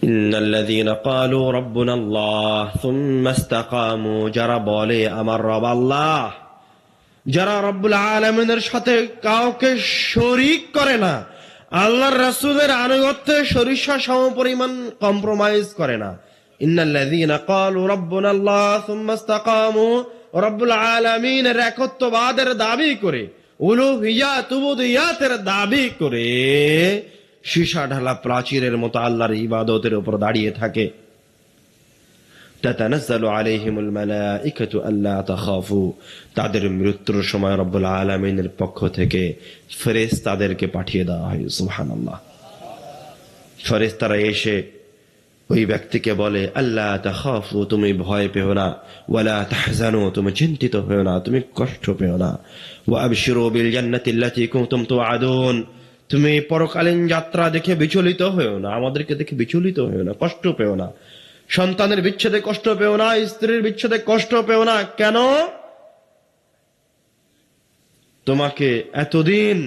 ইন্নাল্লাযীনা ক্বালু রাব্বুনাল্লাহ সুম্মা ইসতাকামু, যারা বলে আমার রব আল্লাহ, যারা রব্বুল আলামিনের সাথে কাউকে শরীক করে না, আল্লাহর রাসূলের আনুগত্যে সরিষা সমপরিমাণ কম্প্রোমাইজ করে না। ইন্নাল্লাযীনা ক্বালু রাব্বুনাল্লাহ সুম্মা ইসতাকামু, রব্বুল আলামিনের একত্ববাদের দাবি করে, উলুহিয়াত উবুদিয়াতের দাবি করে সীসা ঢালা প্রাচীরের মতো আল্লাহর ইবাদতের উপর দাঁড়িয়ে থাকে। তাতানাজ্জালু আলাইহিমুল মালাইকাতু আল্লা তাখাফু, তাদের মৃত্যুর সময় রব্বুল আলামিনের পক্ষ থেকে ফেরেশতাদেরকে পাঠিয়ে দেওয়া হয়। সুবহানাল্লাহ। ফেরেশতারা এসে ওই ব্যক্তিকে বলে, আল্লা তাখাফু, তুমি ভয় পেও না, ওয়ালা তাহজানু, তুমি চিন্তিত হও না, তুমি কষ্ট পেও না, ওয়া আবশিরু বিল জান্নাতিল্লাতী কুনতুম তুআদুন, তুমি পরকালীন যাত্রা দেখে বিচলিত হও না, আমাদেরকে দেখে বিচলিত হও না, কষ্ট পেও না, সন্তানের বিচ্ছেদে কষ্ট পেও না, স্ত্রীর বিচ্ছেদে কষ্ট পেও না। কেন? তোমাকে এতদিন,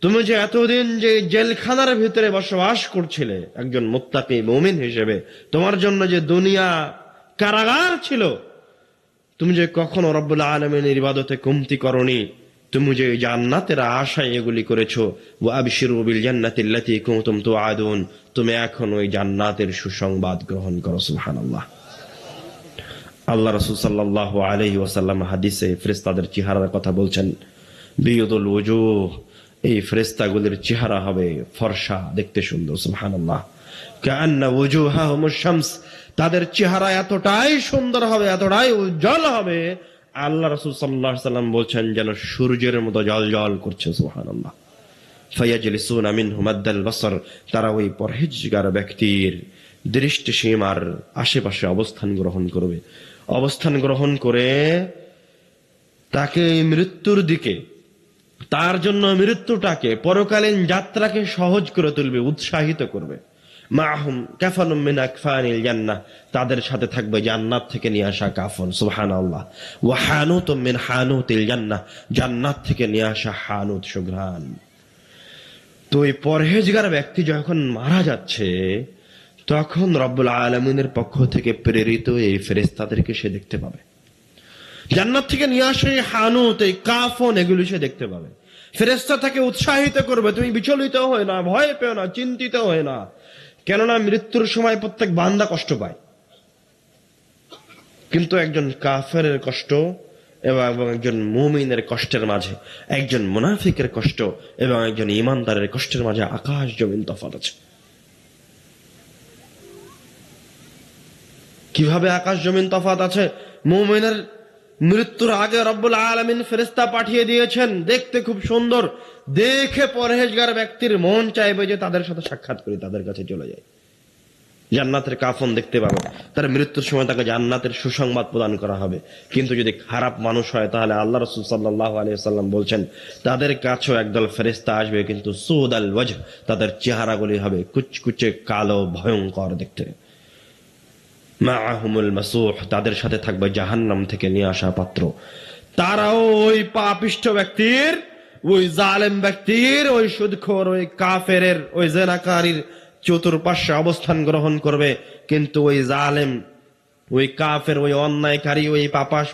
তুমি যে এতদিন যে জেলখানার ভিতরে বসবাস করছিলে একজন মুত্তাকি মুমিন হিসেবে, তোমার জন্য যে দুনিয়া কারাগার ছিল, তুমি যে কখনো রব্বুল আলামিনের ইবাদতে কমতি করনি, তুমি যে জান্নাতের আশায় এগুলি করেছো, ওয়া আবশিরু বিল জান্নাতিল্লাতী কুনতুম তুআদুন, তুমি এখন ওই জান্নাতের সুসংবাদ গ্রহণ করো। সুবহানাল্লাহ। আল্লাহ রাসূল সাল্লাল্লাহু আলাইহি ওয়াসাল্লাম হাদিসে ফেরেশতাদের চেহারার কথা বলছেন, বিয়দুল ওজুহ, এই ফেরেশতাগুলির চেহারা হবে ফর্সা, দেখতে সুন্দর। সুবহানাল্লাহ। কাআন্না ওজুহাহুমুশ শামস, তাদের চেহারা এতটাই সুন্দর হবে, এতটাই উজ্জ্বল হবে, আল্লাহ রাসূল সাল্লাল্লাহু আলাইহি ওয়াসাল্লাম বলছেন যেন সূর্যের মতো জ্বলজ্বল করছে। সুবহানাল্লাহ। ফায়াজলিসুনা মিনহু মাদ্দাল বসর, তারা ওই পরহেজগার ব্যক্তির দৃষ্টি সীমার আশেপাশে অবস্থান গ্রহণ করবে, অবস্থান গ্রহণ করে তাকে মৃত্যুর দিকে, তার জন্য মৃত্যুটাকে, পরকালীন যাত্রাকে সহজ করে তুলবে, উৎসাহিত করবে। মাহুম কাফানুম মিন আকফানিল জান্নাহ, তাদের সাথে থাকবে জান্নাত থেকে নিয়ে আসা কাফন। সুবহানাল্লাহ। ওয়া হানুতুম মিন হানুতিল জান্নাহ, জান্নাত থেকে নিয়ে আসা হানুত, সুঘ্রাণ। তো এই পরহেজগার ব্যক্তি যখন মারা যাচ্ছে, তখন রব্বুল আলামিনের পক্ষ থেকে প্রেরিত এই ফেরেশতাদেরকে সে দেখতে পাবে। জান্নাত থেকে নিয়ে আসা এই হানুত, এই কাফন, এগুলি সে দেখতে পাবে। ফেরেশতা তাকে উৎসাহিত করবে, তুমি বিচলিত হও না, ভয় পেও না, চিন্তিত হও না। কেননা মৃত্যুর সময় প্রত্যেক বান্দা কষ্ট পায়, কিন্তু একজন কাফেরের কষ্ট এবং একজন মুমিনের কষ্টের মাঝে, একজন মুনাফিকের কষ্ট এবং একজন ঈমানদারের কষ্টের মাঝে আকাশ জমিন তফাৎ আছে। কিভাবে আকাশ জমিন তফাৎ আছে? মুমিনের মৃত্যুর আগে রব্বুল আলামিন ফেরেশতা পাঠিয়ে দিয়েছেন, দেখতে খুব সুন্দর, দেখে পরহেজগার ব্যক্তির মন চাইবে যে তাদের সাথে সাক্ষাৎ করি, তাদের কাছে চলে যায়, জান্নাতের কাফন দেখতে পাবে, তার মৃত্যুর সময় তাকে জান্নাতের সুসংবাদ প্রদান করা হবে। কিন্তু যদি খারাপ মানুষ হয়, তাহলে আল্লাহ রাসূল সাল্লাল্লাহু আলাইহি ওয়াসাল্লাম বলছেন, তাদের কাছেও একদল ফেরেশতা আসবে, কিন্তু সুদাল ওয়াজহ, তাদের চেহারাগুলি হবে কুচকুচে কালো, ভয়ঙ্কর দেখতে। মাআহুমুল মাসূহ, তাদের সাথে থাকবে জাহান্নাম থেকে নিয়ে আসা পাত্র। তারাও ওই পাপিষ্ঠ ব্যক্তির, ওই জালেম ব্যক্তির, ওই সুদখোর, ওই কাফেরের, ওই জিনাকারীর চতুর্পাশে অবস্থান গ্রহণ করবে। কিন্তু ওই জালেম, ওই কাফের, ওই অন্যায়কারী, ওই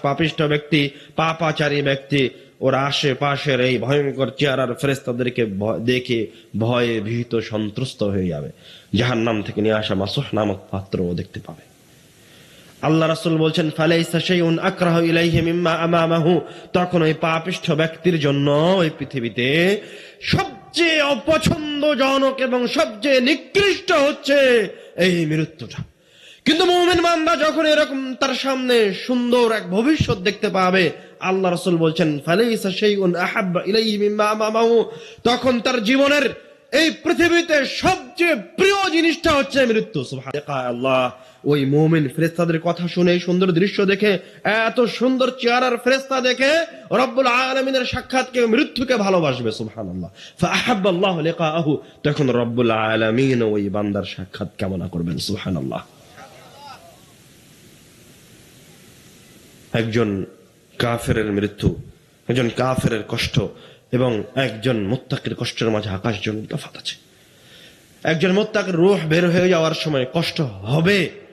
পাপিষ্ঠ ব্যক্তি, পাপাচারী ব্যক্তি, ওর আশেপাশের এই ভয়ঙ্কর চেহারার ফেরেশতাদেরকে দেখে ভয়ে ভীত সন্ত্রস্ত হয়ে যাবে। জাহান্নাম থেকে নিয়ে আসা মাসূহ নামক পাত্রও দেখতে পাবে। আল্লাহ রাসূল বলছেন, ফালাইসা শাইউন আকরাহু ইলাইহি মিম্মা আমামাহু, তখন ওই পাপিষ্ঠ ব্যক্তির জন্য ওই পৃথিবীতে সবচেয়ে অপছন্দজনক এবং সবচেয়ে নিকৃষ্ট হচ্ছে এই মৃত্যুটা। কিন্তু মুমিন বান্দা যখন এরকম তার সামনে সুন্দর এক ভবিষ্যৎ দেখতে পাবে, আল্লাহ রাসূল বলছেন, ফালাইসা শাইউন আহাব্বা ইলাইহি মিম্মা আমামাহু, তখন তার জীবনের এই পৃথিবীতে সবচেয়ে প্রিয় জিনিসটা হচ্ছে মৃত্যু। সুবহানাল্লাহ। ওই মুমিন ফেরেশতাদের কথা শুনে, সুন্দর দৃশ্য দেখে, এত সুন্দর চেহারার ফেরেশতা দেখে রব্বুল আলামিনের সাক্ষাৎকে, মৃত্যুকে ভালোবাসবে। সুবহানাল্লাহ। ফাআহাব্বাল্লাহু লিকাআহু, তখন রব্বুল আলামিন ওই বান্দার সাক্ষাৎ কামনা করবেন। সুবহানাল্লাহ। একজন কাফেরের মৃত্যু, একজন কাফেরের কষ্ট এবং একজন মুত্তাকির কষ্টের মাঝে আকাশ জমিন তফাৎ আছে। একজন মোত্তাকির রূহ বের হয়ে যাওয়ার সময় কষ্ট হবে।